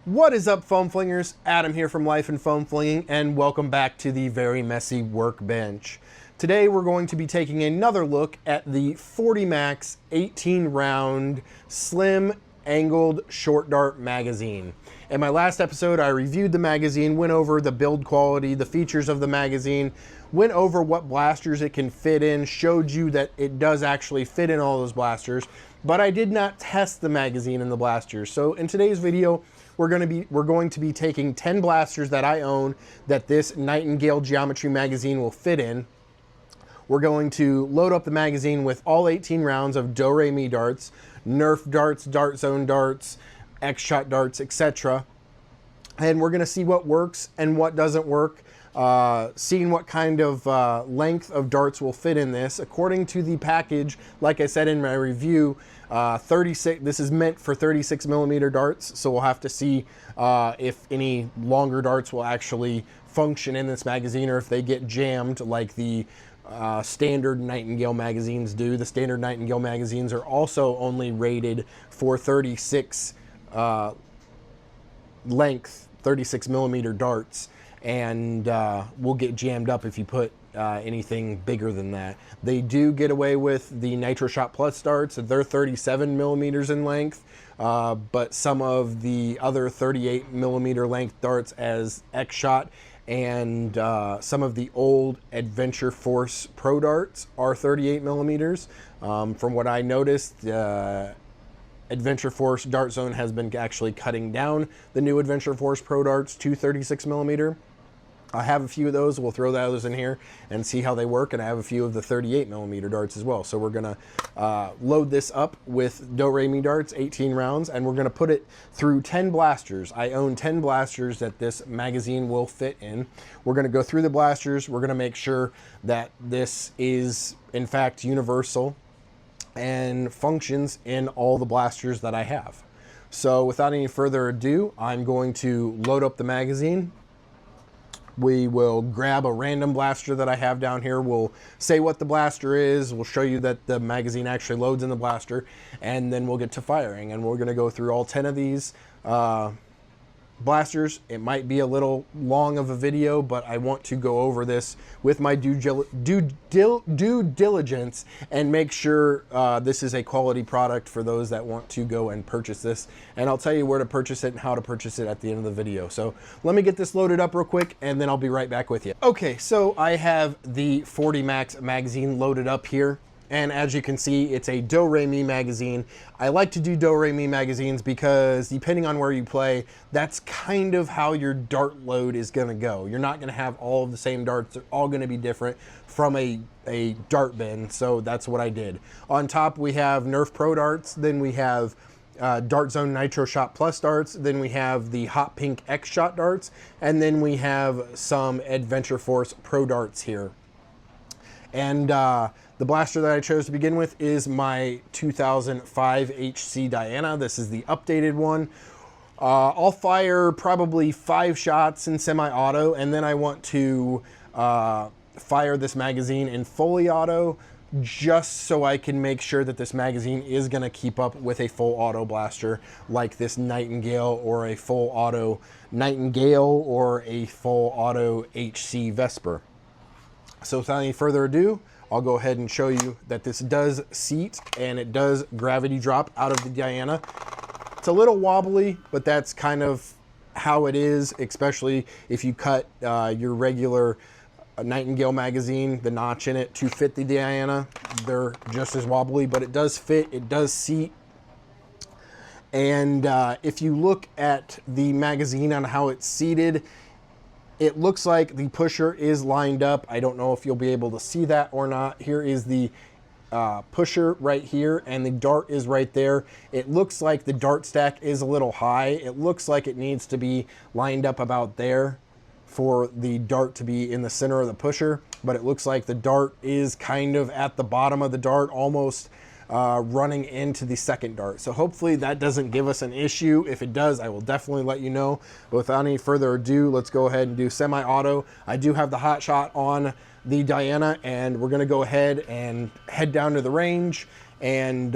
What is up, Foam Flingers? Adam here from Life in Foam Flinging, and welcome back to the very messy workbench. Today we're going to be taking another look at the 40 Max 18 round slim angled short dart magazine. In my last episode, I reviewed the magazine, went over the build quality, the features of the magazine, went over what blasters it can fit in, showed you that it does actually fit in all those blasters, but I did not test the magazine in the blasters. So in today's video, we're going to be taking 10 blasters that I own that this Nightingale geometry magazine will fit in. We're going to load up the magazine with all 18 rounds of Do-Re-Mi darts, Nerf darts, Dart Zone darts, X-Shot darts, etc. And we're going to see what works and what doesn't work, seeing what kind of length of darts will fit in this. According to the package, like I said in my review, 36. This is meant for 36 millimeter darts, so we'll have to see if any longer darts will actually function in this magazine or if they get jammed like the standard Nightingale magazines do. The standard Nightingale magazines are also only rated for 36 length, 36 millimeter darts, and will get jammed up if you put anything bigger than that. They do get away with the Nitro Shot Plus darts. They're 37 millimeters in length, but some of the other 38 millimeter length darts as X-Shot and some of the old Adventure Force Pro darts are 38 millimeters. From what I noticed, Adventure Force Dart Zone has been actually cutting down the new Adventure Force Pro darts to 36 millimeter. I have a few of those. We'll throw those in here and see how they work. And I have a few of the 38 millimeter darts as well. So we're going to load this up with Do-Re-Mi darts, 18 rounds, and we're going to put it through 10 blasters. I own 10 blasters that this magazine will fit in. We're going to go through the blasters. We're going to make sure that this is, in fact, universal and functions in all the blasters that I have. So without any further ado, I'm going to load up the magazine. We will grab a random blaster that I have down here. We'll say what the blaster is. We'll show you that the magazine actually loads in the blaster, and then we'll get to firing. And we're going to go through all 10 of these blasters. It might be a little long of a video, but I want to go over this with my due diligence and make sure this is a quality product for those that want to go and purchase this. And I'll tell you where to purchase it and how to purchase it at the end of the video. So let me get this loaded up real quick and then I'll be right back with you. Okay, so I have the 40 Max magazine loaded up here. And as you can see, it's a Do-Re-Mi magazine. I like to do Do-Re-Mi magazines because depending on where you play, that's kind of how your dart load is gonna go. You're not gonna have all of the same darts. They're all gonna be different from a dart bin, so that's what I did. On top, we have Nerf Pro darts, then we have Dart Zone Nitro Shot Plus darts, then we have the Hot Pink X-Shot darts, and then we have some Adventure Force Pro darts here. And the blaster that I chose to begin with is my 2005 HC Diana. This is the updated one. I'll fire probably 5 shots in semi-auto, and then I want to fire this magazine in fully auto just so I can make sure that this magazine is going to keep up with a full auto blaster like this Nightingale or a full auto Nightingale or a full auto HC Vesper. So without any further ado, I'll go ahead and show you that this does seat and it does gravity drop out of the Diana. It's a little wobbly, but that's kind of how it is, especially if you cut your regular Nightingale magazine, the notch in it to fit the Diana. They're just as wobbly, but it does fit, it does seat. And if you look at the magazine on how it's seated, it looks like the pusher is lined up. I don't know if you'll be able to see that or not. Here is the pusher right here, and the dart is right there. It looks like the dart stack is a little high. It looks like it needs to be lined up about there for the dart to be in the center of the pusher, but it looks like the dart is kind of at the bottom of the dart, almost running into the second dart. So hopefully that doesn't give us an issue. If it does, I will definitely let you know. But without any further ado, let's go ahead and do semi-auto. I do have the hot shot on the Diana, and we're gonna go ahead and head down to the range and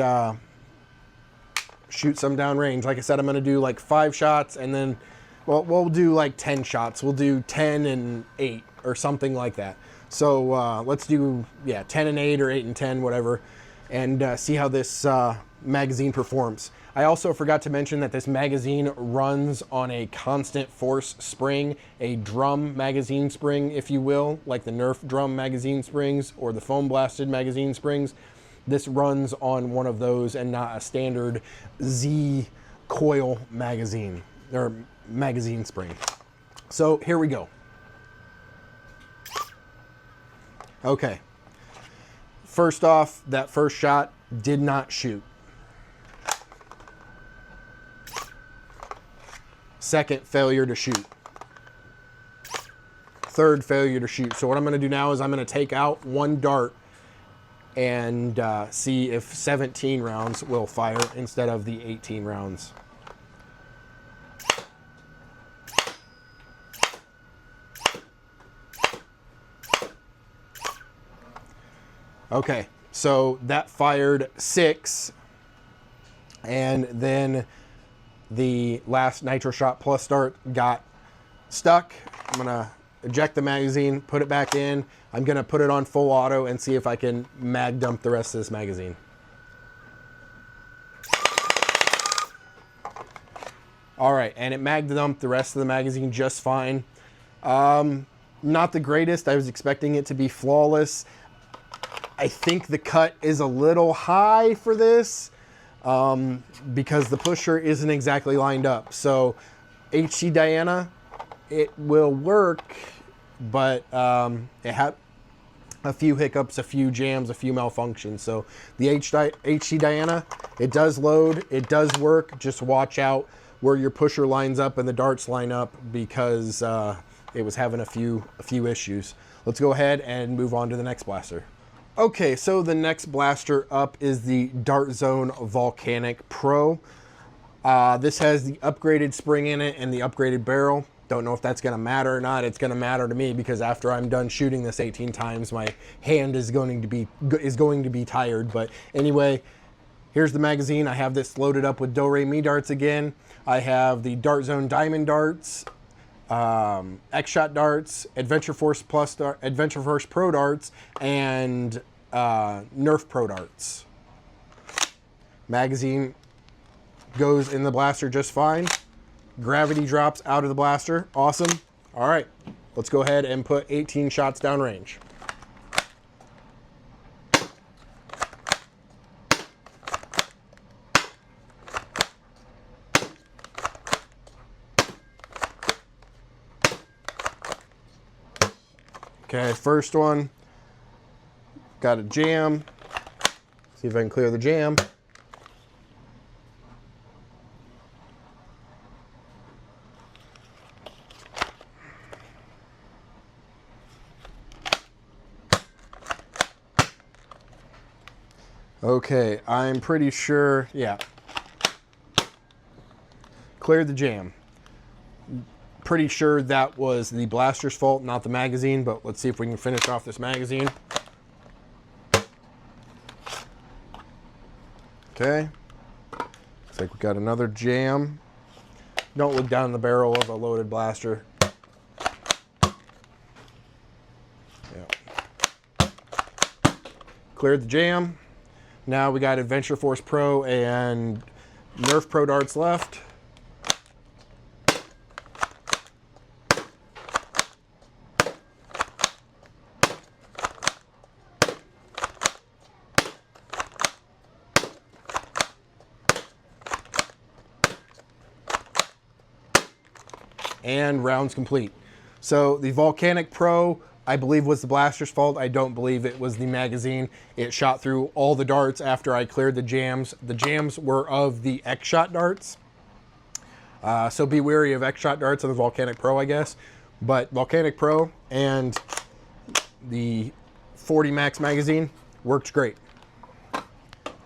shoot some downrange. Like I said, I'm going to do like 5 shots, and then, well, we'll do like 10 shots. We'll do 10 and 8 or something like that. So let's do, yeah, 10 and 8 or 8 and 10, whatever, and see how this magazine performs. I also forgot to mention that this magazine runs on a constant force spring, a drum magazine spring, if you will, like the Nerf drum magazine springs or the foam blasted magazine springs. This runs on one of those and not a standard Z coil magazine or magazine spring. So here we go. Okay. First off, that first shot did not shoot. Second, failure to shoot. Third, failure to shoot. So what I'm going to do now is I'm going to take out one dart and see if 17 rounds will fire instead of the 18 rounds. Okay, so that fired 6, and then the last Nitro Shot Plus dart got stuck. I'm gonna eject the magazine, put it back in. I'm gonna put it on full auto and see if I can mag dump the rest of this magazine. All right, and it mag dumped the rest of the magazine just fine. Not the greatest. I was expecting it to be flawless. I think the cut is a little high for this because the pusher isn't exactly lined up. So HC Diana, it will work, but it had a few hiccups, a few jams, a few malfunctions. So the HC Diana, it does load, it does work. Just watch out where your pusher lines up and the darts line up because it was having a few issues. Let's go ahead and move on to the next blaster. Okay, so the next blaster up is the Dart Zone Volcanic Pro. This has the upgraded spring in it and the upgraded barrel. Don't know if that's gonna matter or not. It's gonna matter to me because after I'm done shooting this 18 times, my hand is going to be tired. But anyway, here's the magazine. I have this loaded up with Do Re Mi darts again. I have the Dart Zone Diamond darts, X-Shot darts, Adventure Force Pro darts, and Nerf Pro darts. Magazine goes in the blaster just fine. Gravity drops out of the blaster. Awesome. All right, let's go ahead and put 18 shots downrange. Okay, first one, got a jam. See if I can clear the jam. Okay, I'm pretty sure, yeah. Cleared the jam. Pretty sure that was the blaster's fault, not the magazine, but let's see if we can finish off this magazine. Okay. Looks like we got another jam. Don't look down the barrel of a loaded blaster. Yeah. Cleared the jam. Now we got Adventure Force Pro and Nerf Pro darts left. And rounds complete. So the Volcanic Pro, I believe, was the blaster's fault. I don't believe it was the magazine. It shot through all the darts after I cleared the jams. The jams were of the X-Shot darts. So be wary of X-Shot darts on the Volcanic Pro, I guess. But Volcanic Pro and the 40 Max magazine worked great.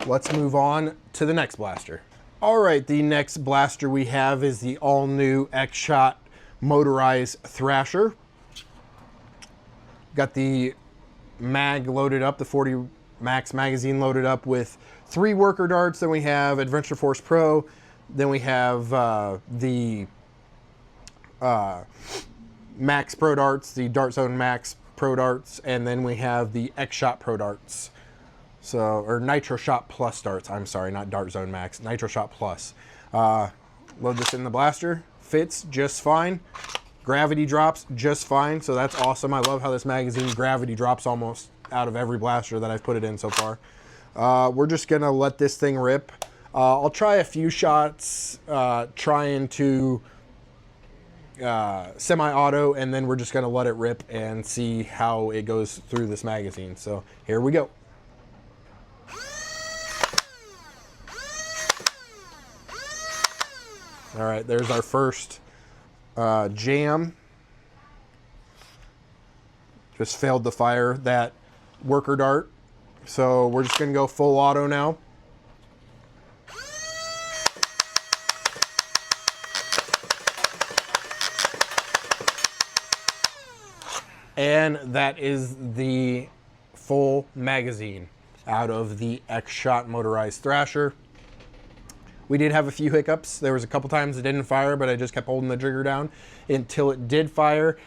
Let's move on to the next blaster. All right, the next blaster we have is the all-new X-Shot motorized Thrasher. Got the mag loaded up, the 40 Max magazine loaded up with 3 worker darts, then we have Adventure Force Pro, then we have the Max Pro darts, the Dart Zone Max Pro darts, and then we have the X Shot Pro darts. So, or Nitro Shot Plus darts. I'm sorry, not Dart Zone Max, Nitro Shot Plus. Load this in the blaster, fits just fine. Gravity drops just fine, so that's awesome. I love how this magazine gravity drops almost out of every blaster that I've put it in so far. We're just gonna let this thing rip. I'll try a few shots trying to semi-auto, and then we're just gonna let it rip and see how it goes through this magazine. So here we go. All right, there's our first jam. Just failed to fire that worker dart. So we're just gonna go full auto now. And that is the full magazine out of the X Shot motorized Thrasher. We did have a few hiccups. There was a couple times it didn't fire, but I just kept holding the trigger down until it did fire.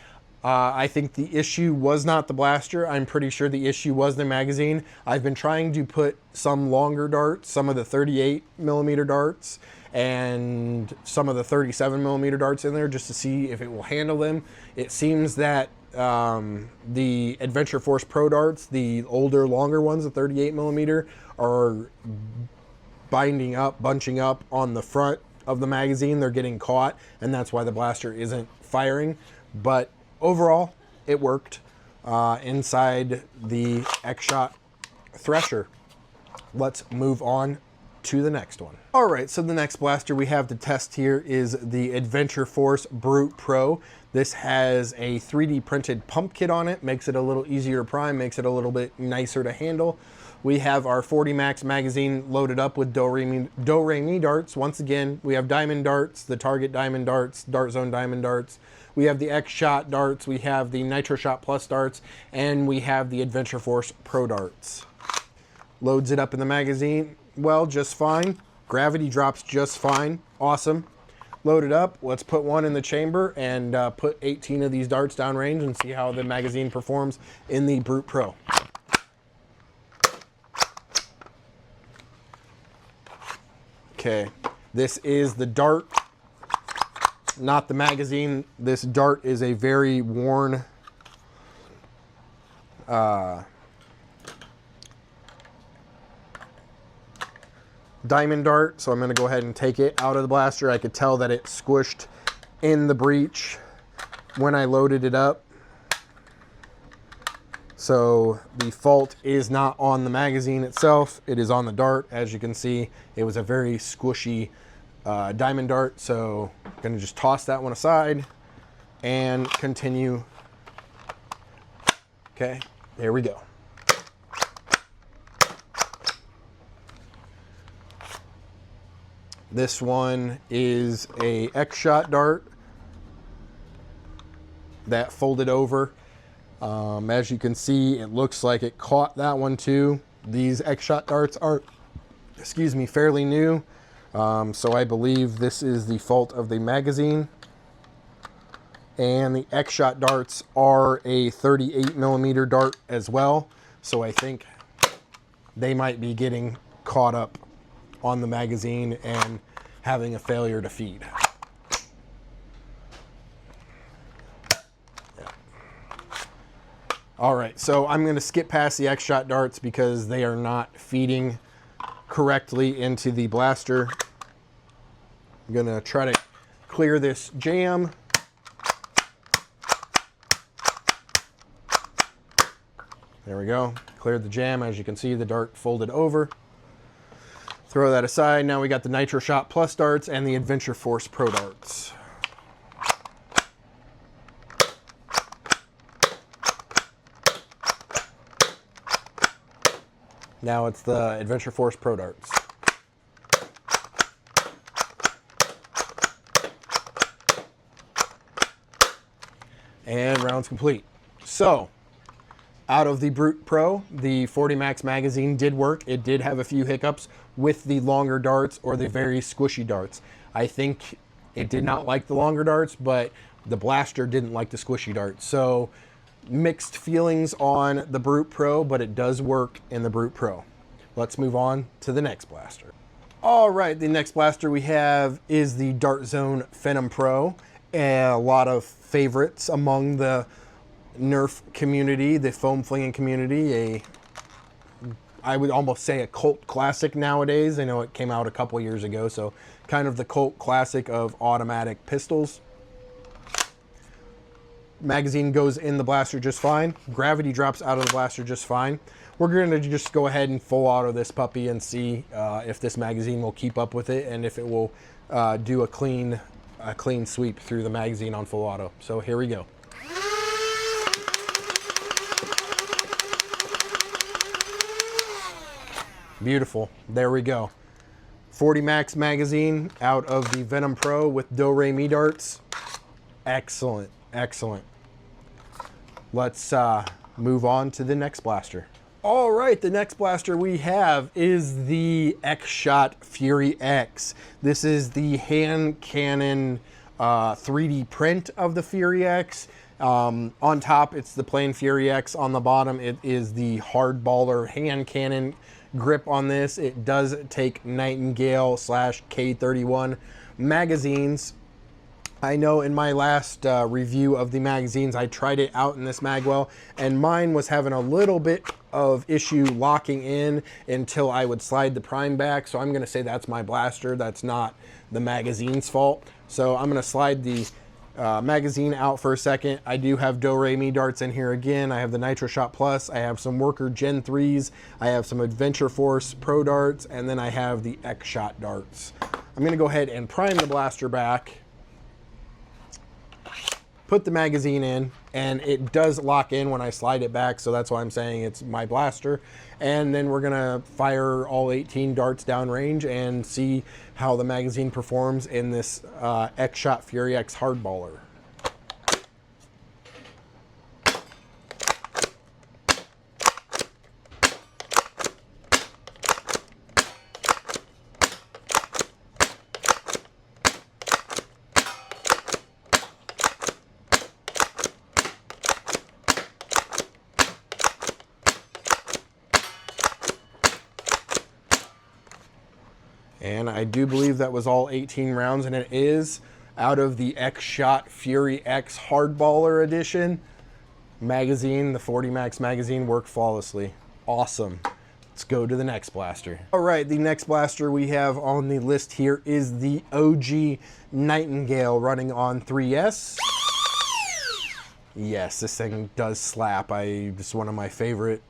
I think the issue was not the blaster. I'm pretty sure the issue was the magazine. I've been trying to put some longer darts, some of the 38mm darts, and some of the 37mm darts in there just to see if it will handle them. It seems that the Adventure Force Pro darts, the older, longer ones, the 38mm, are bunching up on the front of the magazine. They're getting caught, and that's why the blaster isn't firing. But overall, it worked inside the X Shot Thrasher. Let's move on to the next one. All right, so the next blaster we have to test here is the Adventure Force Brute Pro. This has a 3D printed pump kit on it, makes it a little easier to prime, makes it a little bit nicer to handle. We have our 40 Max magazine loaded up with Do-Re-Mi darts. Once again, we have diamond darts, the Target diamond darts, Dart Zone diamond darts. We have the X Shot darts, we have the Nitro Shot Plus darts, and we have the Adventure Force Pro darts. Loads it up in the magazine, well, just fine. Gravity drops just fine, awesome. Load it up, let's put one in the chamber and put 18 of these darts downrange and see how the magazine performs in the Brute Pro. Okay, this is the dart, not the magazine. This dart is a very worn diamond dart, so I'm going to go ahead and take it out of the blaster. I could tell that it squished in the breech when I loaded it up. So the fault is not on the magazine itself, it is on the dart. As you can see, it was a very squishy diamond dart, so I'm gonna just toss that one aside and continue. Okay, there we go. This one is a X Shot dart that folded over. As you can see, it looks like it caught that one too. These X Shot darts are, excuse me, fairly new. So I believe this is the fault of the magazine. And the X Shot darts are a 38mm dart as well. So I think they might be getting caught up on the magazine and having a failure to feed. All right, so I'm going to skip past the X Shot darts because they are not feeding correctly into the blaster. I'm going to try to clear this jam. There we go. Cleared the jam. As you can see, the dart folded over. Throw that aside. Now we got the Nitro Shot Plus darts and the Adventure Force Pro darts. Now it's the Adventure Force Pro darts. And round's complete. So, Out of the Brute Pro, the 40 Max magazine did work. It did have a few hiccups with the longer darts or the very squishy darts. I think it did not like the longer darts, but the blaster didn't like the squishy darts. So mixed feelings on the Brute Pro, but it does work in the Brute Pro. Let's move on to the next blaster. All right, the next blaster we have is the Dart Zone Phenom Pro. A lot of favorites among the Nerf community, the foam flinging community. I would almost say a cult classic nowadays. I know it came out a couple years ago, so kind of the cult classic of automatic pistols. Magazine goes in the blaster just fine. Gravity drops out of the blaster just fine. We're going to just go ahead and full auto this puppy and see if this magazine will keep up with it and if it will do a clean sweep through the magazine on full auto. So here we go. Beautiful. There we go. 40 Max magazine out of the Venom Pro with Do-Re-Mi darts. Excellent. Excellent. Let's move on to the next blaster. All right, the next blaster we have is the X-Shot Fury X. This is the hand cannon 3D print of the Fury X. On top, it's the plain Fury X. On the bottom, it is the hardballer hand cannon grip on this. It does take Nightingale / K31 magazines. I know in my last review of the magazines, I tried it out in this magwell, and mine was having a little bit of issue locking in until I would slide the prime back. So I'm going to say that's my blaster. That's not the magazine's fault. So I'm going to slide the magazine out for a second. I do have Do-Re-Mi darts in here again. I have the Nitro Shot Plus. I have some Worker Gen 3s. I have some Adventure Force Pro darts, and then I have the X-Shot darts. I'm going to go ahead and prime the blaster back, put the magazine in, and it does lock in when I slide it back, so that's why I'm saying it's my blaster. And then we're gonna fire all 18 darts downrange and see how the magazine performs in this X-Shot Fury X hardballer. And I do believe that was all 18 rounds, and it is out of the X-Shot Fury X Hardballer Edition. Magazine, the 40 Max magazine, worked flawlessly. Awesome. Let's go to the next blaster. All right, the next blaster we have on the list here is the OG Nightingale running on 3S. Yes, this thing does slap. It's one of my favorite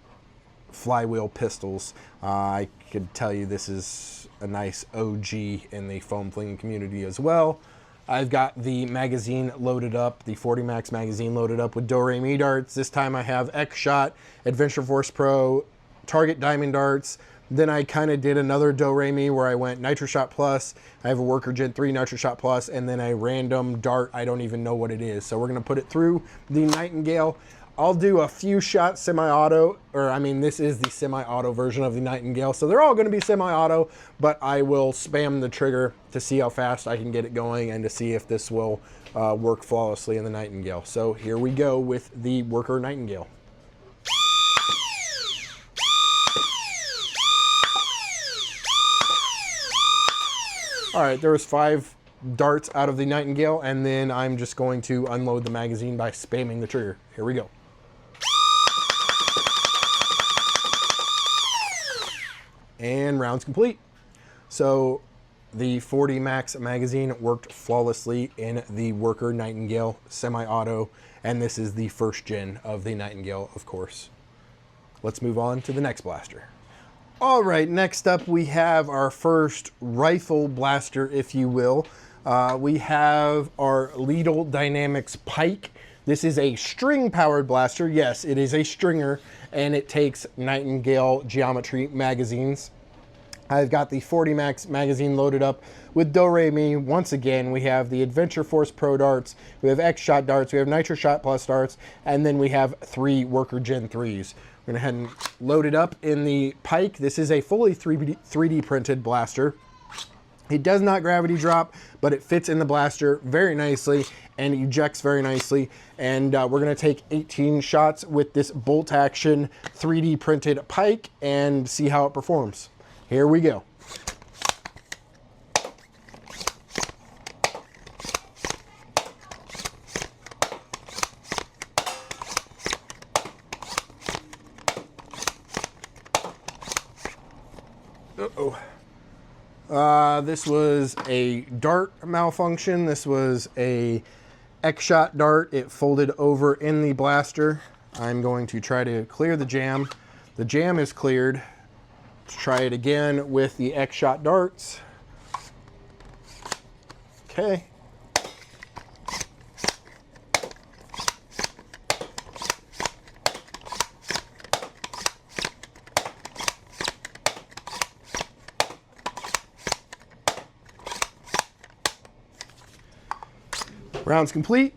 flywheel pistols. I could tell you this is a nice OG in the foam flinging community as well. I've got the magazine loaded up, the 40 Max magazine loaded up with Do-Re-Mi darts. This time I have X-Shot, Adventure Force Pro, Target Diamond darts. Then I kind of did another Do-Re-Mi where I went Nitro Shot Plus. I have a Worker Gen 3 Nitro Shot Plus, and then a random dart. I don't even know what it is. So we're going to put it through the Nightingale. I'll do a few shots semi-auto, or I mean, this is the semi-auto version of the Nightingale. So they're all going to be semi-auto, but I will spam the trigger to see how fast I can get it going and to see if this will work flawlessly in the Nightingale. So here we go with the Worker Nightingale. All right, there was 5 darts out of the Nightingale, and then I'm just going to unload the magazine by spamming the trigger. Here we go. And rounds complete. So the 40 Max magazine worked flawlessly in the Worker Nightingale semi-auto, and this is the first gen of the Nightingale, of course. Let's move on to the next blaster. All right, next up we have our first rifle blaster, if you will. We have our Lidl Dynamics Pike. This is a string-powered blaster. Yes, it is a stringer, and it takes Nightingale geometry magazines. I've got the 40 Max magazine loaded up with Do Re Mi. Once again, we have the Adventure Force Pro darts, we have X Shot darts, we have Nitro Shot Plus darts, and then we have 3 Worker Gen 3s. We're going to head and load it up in the Pike. This is a fully 3D printed blaster. It does not gravity drop, but it fits in the blaster very nicely and ejects very nicely. And we're going to take 18 shots with this bolt action 3D printed Pike and see how it performs. Here we go. This was a dart malfunction. This was a X-Shot dart. It folded over in the blaster. I'm going to try to clear the jam. The jam is cleared. Let's try it again with the X-Shot darts. Okay. Rounds complete.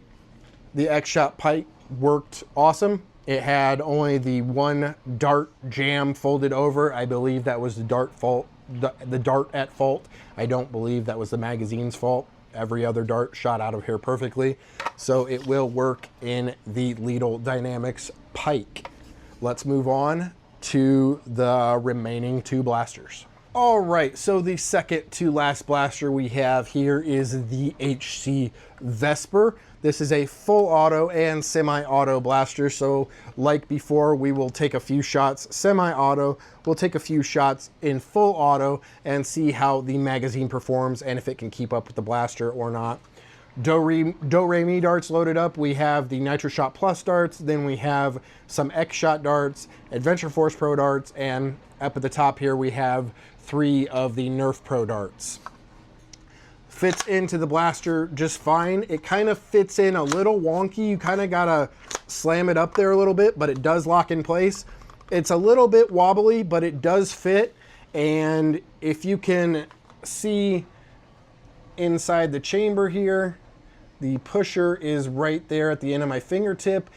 The X-Shot Pike worked awesome. It had only the one dart jam folded over. I believe that was the dart fault, the dart at fault. I don't believe that was the magazine's fault. Every other dart shot out of here perfectly. So it will work in the Lidl Dynamics Pike. Let's move on to the remaining 2 blasters. All right, so the second to last blaster we have here is the HC Vesper. This is a full auto and semi-auto blaster. So like before, we will take a few shots semi-auto, we'll take a few shots in full auto and see how the magazine performs and if it can keep up with the blaster or not. Do Re Mi darts loaded up. We have the Nitro Shot Plus darts, then we have some X-Shot darts, Adventure Force Pro darts, and up at the top here we have 3 of the Nerf Pro darts. Fits into the blaster just fine. It kind of fits in a little wonky. You kind of gotta slam it up there a little bit, but it does lock in place. It's a little bit wobbly, but it does fit. And if you can see inside the chamber here, the pusher is right there at the end of my fingertip.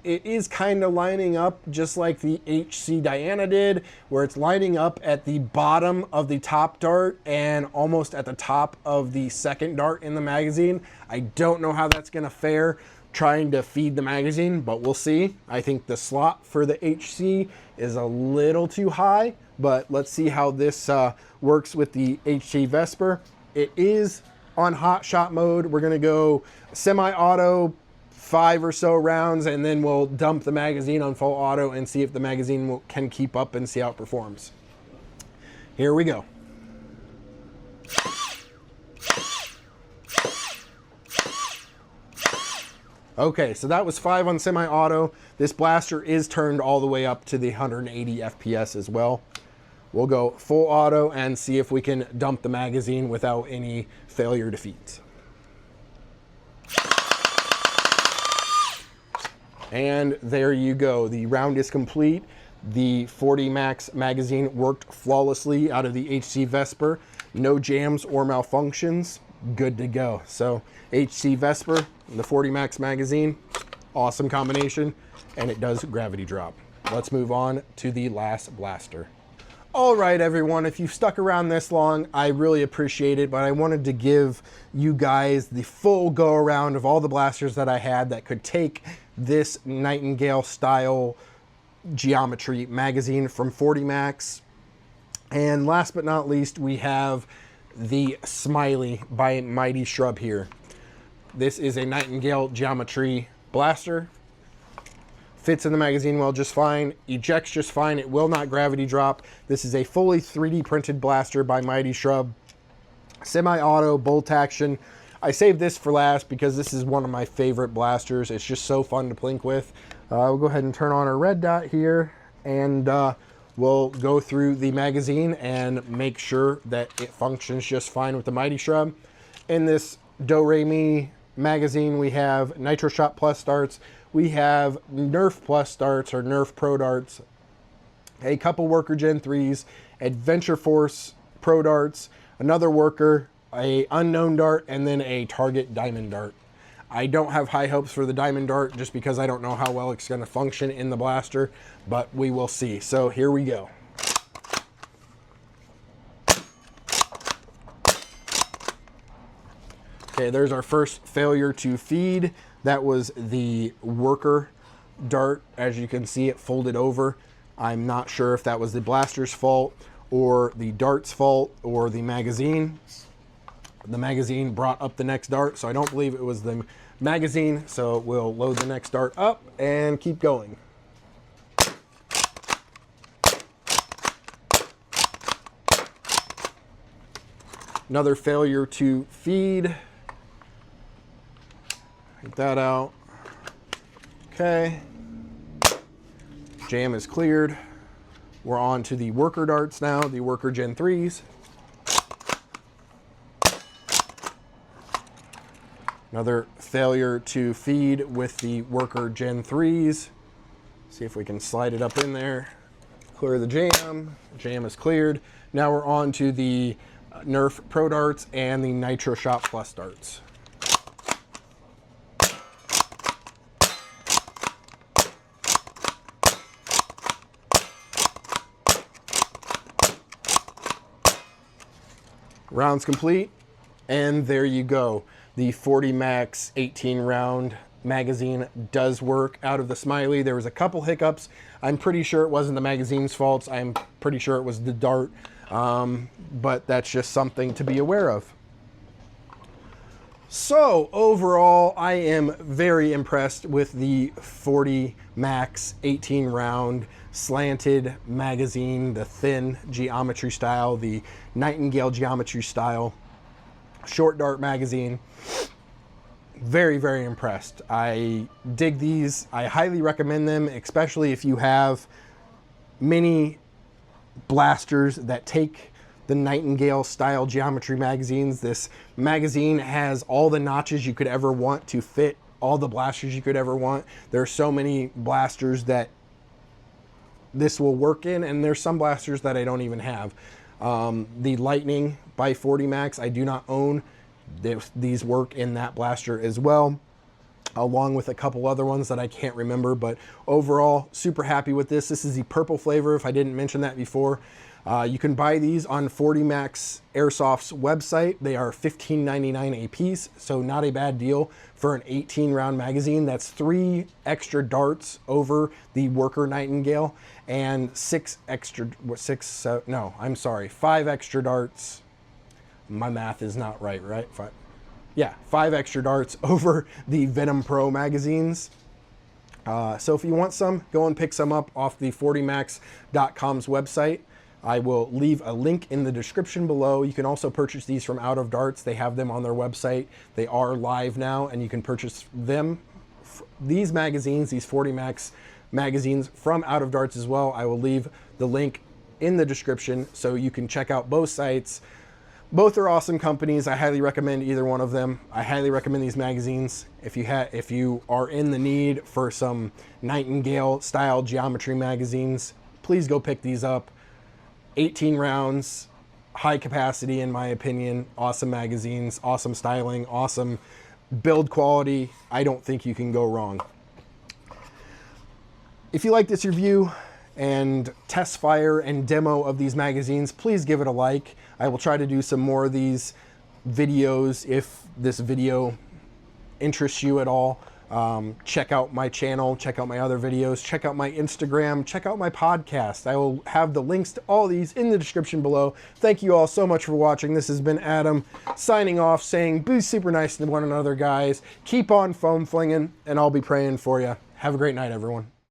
It is kind of lining up just like the HC Diana did, where it's lining up at the bottom of the top dart and almost at the top of the second dart in the magazine. I don't know how that's going to fare trying to feed the magazine, but we'll see. I think the slot for the HC is a little too high, but let's see how this works with the HC Vesper. It is on hot shot mode. We're going to go semi-auto, 5 or so rounds, and then we'll dump the magazine on full auto and see if the magazine can keep up and see how it performs. Here we go. Okay, so that was 5 on semi-auto. This blaster is turned all the way up to the 180 FPS as well. We'll go full auto and see if we can dump the magazine without any failure defeats. And there you go. The round is complete. The 40 Max magazine worked flawlessly out of the HC Vesper. No jams or malfunctions. Good to go. So HC Vesper, the 40 Max magazine, awesome combination, and it does gravity drop. Let's move on to the last blaster. All right, everyone, if you've stuck around this long, I really appreciate it, but I wanted to give you guys the full go around of all the blasters that I had that could take this Nightingale style geometry magazine from 40 Max. And last but not least, we have the Smiley by Mighty Shrub here. This is a Nightingale geometry blaster. Fits in the magazine well just fine, ejects just fine, it will not gravity drop. This is a fully 3D printed blaster by Mighty Shrub. Semi-auto, bolt action. I saved this for last because this is one of my favorite blasters. It's just so fun to plink with. We'll go ahead and turn on our red dot here, and we'll go through the magazine and make sure that it functions just fine with the Mighty Shrub. In this Do Re Mi magazine, we have Nitro Shot Plus darts, we have Nerf Plus darts or Nerf Pro darts, a couple Worker Gen 3s, Adventure Force pro darts, another worker, a unknown dart, and then a target diamond dart. I don't have high hopes for the diamond dart just because I don't know how well it's going to function in the blaster, but we will see. So here we go. Okay, there's our first failure to feed. That was the worker dart. As you can see, it folded over. I'm not sure if that was the blaster's fault or the dart's fault or the magazine. The magazine brought up the next dart, so I don't believe it was the magazine. So we'll load the next dart up and keep going. Another failure to feed. Get that out. Okay. Jam is cleared. We're on to the worker darts now, the worker Gen 3s. Another failure to feed with the worker Gen 3s. See if we can slide it up in there. Clear the jam. Jam is cleared. Now we're on to the Nerf Pro darts and the Nitro Shot Plus darts. Rounds complete, and there you go. The 40 Max 18 round magazine does work out of the Smiley. There was a couple hiccups. I'm pretty sure it wasn't the magazine's fault. I'm pretty sure it was the dart, but that's just something to be aware of. So overall, I am very impressed with the 40 Max 18 round slanted magazine, the thin geometry style, the Nightingale geometry style short dart magazine. Very, very impressed. I dig these. I highly recommend them, especially if you have mini blasters that take the Nightingale style geometry magazines. This magazine has all the notches you could ever want to fit all the blasters you could ever want. There are so many blasters that this will work in, and there's some blasters that I don't even have. The Lightning by 40 Max, I do not own. These work in that blaster as well, along with a couple other ones that I can't remember, but overall, super happy with this. This is the purple flavor, if I didn't mention that before. You can buy these on 40 Max Airsoft's website. They are $15.99 a piece, so not a bad deal for an 18 round magazine. That's 3 extra darts over the worker Nightingale and 5 extra darts. My math is not right? 5 extra darts over the Venom Pro magazines. So if you want some, go and pick some up off the 40max.com's website. I will leave a link in the description below. You can also purchase these from Out of Darts. They have them on their website. They are live now, and you can purchase them. These magazines, these 40 Max magazines from Out of Darts as well. I will leave the link in the description so you can check out both sites. Both are awesome companies. I highly recommend either one of them. I highly recommend these magazines. If you are in the need for some Nightingale style geometry magazines, please go pick these up. 18 rounds, high capacity in my opinion, awesome magazines, awesome styling, awesome build quality. I don't think you can go wrong. If you like this review and test fire and demo of these magazines, please give it a like. I will try to do some more of these videos if this video interests you at all. Check out my channel, check out my other videos, check out my Instagram, check out my podcast. I will have the links to all these in the description below. Thank you all so much for watching. This has been Adam signing off, saying be super nice to one another, guys. Keep on foam flinging, and I'll be praying for you. Have a great night, everyone.